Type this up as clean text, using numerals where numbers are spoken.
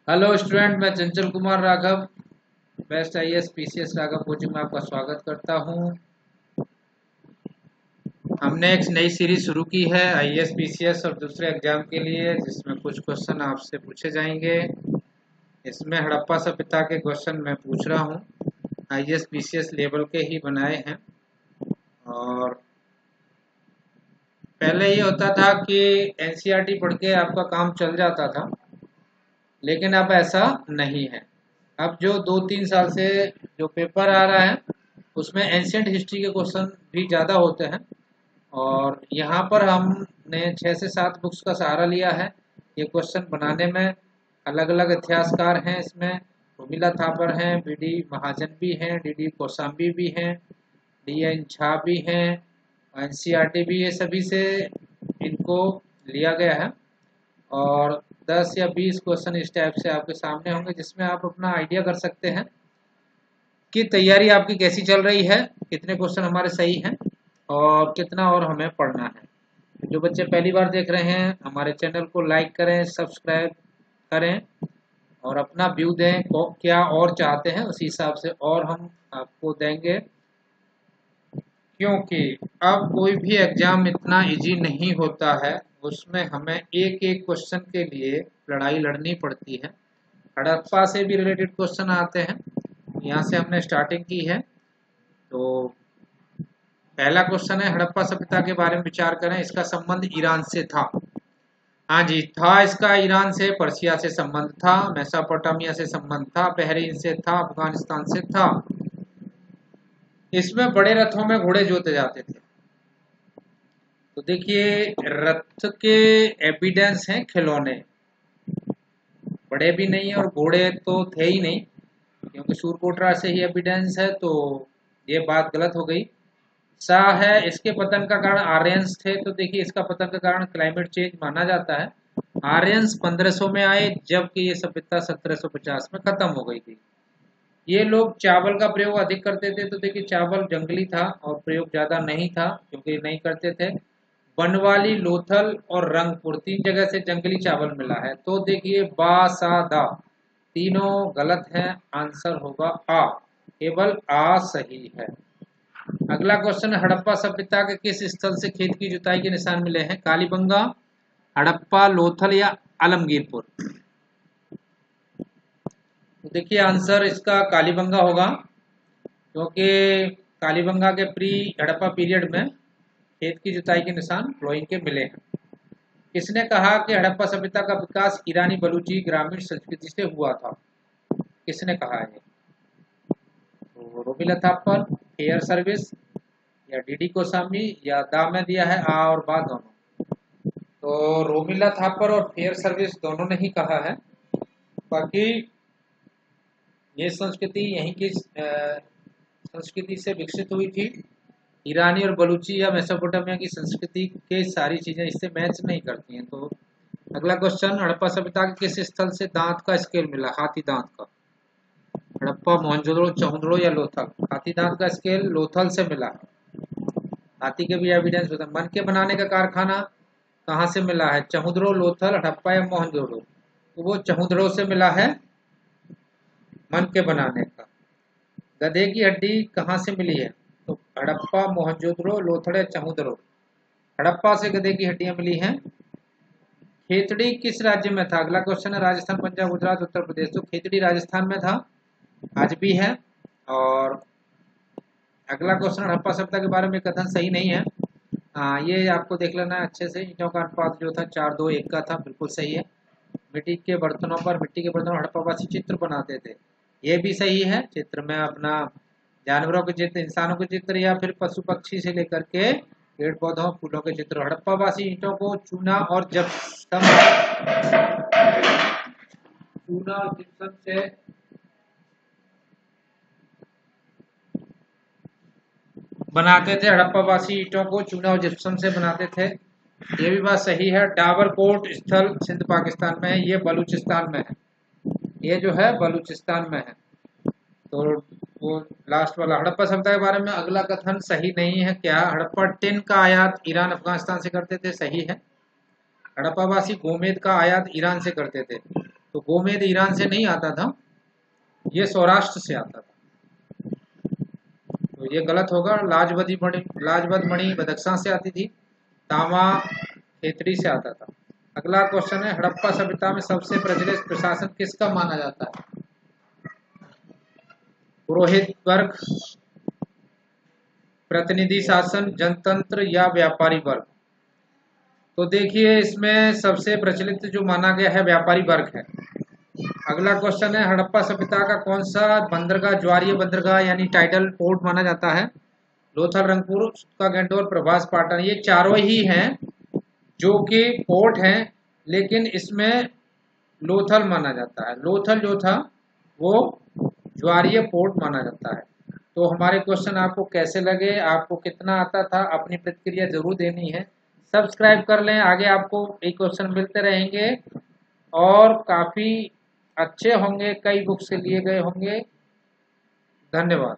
Hello student, मैं Chanchal Kumar Raghav best IAS PCS Raghav coaching में आपका स्वागत करता हूं। हमने एक नई सीरीज शुरू की है आईएएस पीसीएस और दूसरे एग्जाम के लिए, जिसमें कुछ क्वेश्चन आपसे पूछे जाएंगे। इसमें हड़प्पा सभ्यता के क्वेश्चन मैं पूछ रहा हूं, आईएएस पीसीएस लेवल के ही बनाए हैं। और पहले ये होता था कि एनसीईआरटी पढ़ के आपका काम चल जाता था, लेकिन अब ऐसा नहीं है। अब जो 2-3 साल से जो पेपर आ रहा है उसमें एंशियंट हिस्ट्री के क्वेश्चन भी ज़्यादा होते हैं। और यहाँ पर हमने 6 से 7 बुक्स का सहारा लिया है ये क्वेश्चन बनाने में। अलग अलग इतिहासकार हैं इसमें, रोमिला थापर हैं, बीडी महाजन भी हैं, डीडी कौशाम्बी भी हैं, डीएन झा भी हैं, एनसीईआरटी भी, ये सभी से इनको लिया गया है। और 10 या 20 क्वेश्चन इस टाइप से आपके सामने होंगे, जिसमें आप अपना आइडिया कर सकते हैं कि तैयारी आपकी कैसी चल रही है, कितने क्वेश्चन हमारे सही हैं और कितना और हमें पढ़ना है। जो बच्चे पहली बार देख रहे हैं, हमारे चैनल को लाइक करें, सब्सक्राइब करें और अपना व्यू दें, क्या और चाहते हैं उसी हिसाब से और हम आपको देंगे। क्योंकि अब कोई भी एग्जाम इतना इजी नहीं होता है, उसमें हमें एक एक क्वेश्चन के लिए लड़ाई लड़नी पड़ती है। हड़प्पा से भी रिलेटेड क्वेश्चन आते हैं, यहाँ से हमने स्टार्टिंग की है। तो पहला क्वेश्चन है, हड़प्पा सभ्यता के बारे में विचार करें, इसका संबंध ईरान से था। हाँ जी, था इसका ईरान से, पर्सिया से संबंध था, मेसोपोटामिया से संबंध था, बहरीन से था, अफगानिस्तान से था। इसमें बड़े रथों में घोड़े जोते जाते थे। तो देखिए, रथ के एविडेंस हैं खिलौने, बड़े भी नहीं और घोड़े तो थे ही नहीं, क्योंकि सूरकोटरा से ही एविडेंस है, तो ये बात गलत हो गई। सा है, इसके पतन का कारण आर्यंस थे। तो देखिए, इसका पतन का कारण क्लाइमेट चेंज माना जाता है। आर्यंस 1500 में आए, जबकि ये सभ्यता 1750 में खत्म हो गई थी। ये लोग चावल का प्रयोग अधिक करते थे। तो देखिए, चावल जंगली था और प्रयोग ज्यादा नहीं था, क्योंकि नहीं करते थे। बनवाली, लोथल और रंगपुर 3 जगह से जंगली चावल मिला है। तो देखिए, बा सा दा तीनों गलत हैं, आंसर होगा आ, केवल आ सही है। अगला क्वेश्चन, हड़प्पा सभ्यता के किस स्थल से खेत की जुताई के निशान मिले हैं? कालीबंगा, हड़प्पा, लोथल या आलमगीरपुर? तो देखिए, आंसर इसका कालीबंगा होगा, क्योंकि कालीबंगा के प्री हड़प्पा पीरियड में खेत की जुताई के निशान प्लोइंग के मिले हैं। किसने कहा कि हड़प्पा सभ्यता का विकास ईरानी बलूची ग्रामीण संस्कृति से हुआ था? किसने कहा है? तो रोमिला थापर, फेयर सर्विस या डीडी कोसामी या दा में दिया है आ और बा दोनों। तो रोमिला थापर और फेयर सर्विस दोनों ने ही कहा है। बाकी ये संस्कृति यहीं की संस्कृति से विकसित हुई थी। ईरानी और बलूची या मेसोपोटामिया की संस्कृति के सारी चीजें इससे मैच नहीं करती हैं। तो अगला क्वेश्चन, हड़प्पा सभ्यता के किस स्थल से दांत का स्केल मिला? हाथी दांत का। हड़प्पा, मोहनजोदड़ो, चहुंदड़ो या लोथल? हाथी दांत का स्केल लोथल से मिला। हाथी के भी एविडेंस होता है। मन के बनाने का कारखाना कहाँ से मिला है? चहुंदड़ो, लोथल, हड़प्पा या मोहनजोदड़ो? तो वो चहुंदड़ो से मिला है, मन के बनाने का। गधे की हड्डी कहाँ से मिली है? तो हड़प्पा, मोहनजोदड़ो, लोथल या चहुंदड़ो? हड़प्पा से गधे की हड्डियां मिली हैं। खेतड़ी किस राज्य में था? अगला क्वेश्चन है, राजस्थान, पंजाब, गुजरात, उत्तर प्रदेश? तो खेतड़ी राजस्थान में था, आज भी है। और अगला क्वेश्चन, हड़प्पा सभ्यता के बारे में कथन सही नहीं है। ये आपको देख लेना है अच्छे से। ईंटों का अनुपात जो था 4-2-1 का था, बिल्कुल सही है। मिट्टी के बर्तनों हड़प्पावासी चित्र बनाते थे, ये भी सही है। चित्र में अपना जानवरों के चित्र, इंसानों के चित्र या फिर पशु पक्षी से लेकर के पेड़ पौधों, फूलों के चित्र। हड़प्पावासी ईंटों को चूना और जिप्सम से बनाते थे। हड़प्पावासी ईंटों को चूना और जिप्सम से बनाते थे, ये भी बात सही है। डाबरकोट स्थल सिंध पाकिस्तान में है, ये बलूचिस्तान में है। ये जो है बलूचिस्तान में है। तो वो लास्ट वाला, हड़प्पा सभ्यता के बारे में अगला कथन सही नहीं है। क्या? हड़प्पा टिन का आयात ईरान अफगानिस्तान से करते थे, सही है। हड़प्पावासी गोमेद का आयात ईरान से करते थे। तो गोमेद ईरान से नहीं आता था, ये सौराष्ट्र से आता था, तो ये गलत होगा। लाजवद मणि बदख्शां से आती थी, तांबा खेतरी से आता था। अगला क्वेश्चन है, हड़प्पा सभ्यता में सबसे प्रचलित प्रशासन किसका माना जाता है? पुरोहित वर्ग, प्रतिनिधि शासन, जनतंत्र या व्यापारी वर्ग? तो देखिए इसमें सबसे प्रचलित जो माना गया है व्यापारी वर्ग है। अगला क्वेश्चन है, हड़प्पा सभ्यता का कौन सा बंदरगाह ज्वारीय बंदरगाह यानी टाइडल पोर्ट माना जाता है? लोथल, रंगपुर, सुक्का गैंडोर, प्रभास, पाटन। ये चारों ही हैं जो कि पोर्ट हैं, लेकिन इसमें लोथल माना जाता है। लोथल जो था वो ज्वारीय पोर्ट माना जाता है। तो हमारे क्वेश्चन आपको कैसे लगे, आपको कितना आता था, अपनी प्रतिक्रिया जरूर देनी है। सब्सक्राइब कर लें, आगे आपको एक क्वेश्चन मिलते रहेंगे और काफ़ी अच्छे होंगे, कई बुक से लिए गए होंगे। धन्यवाद।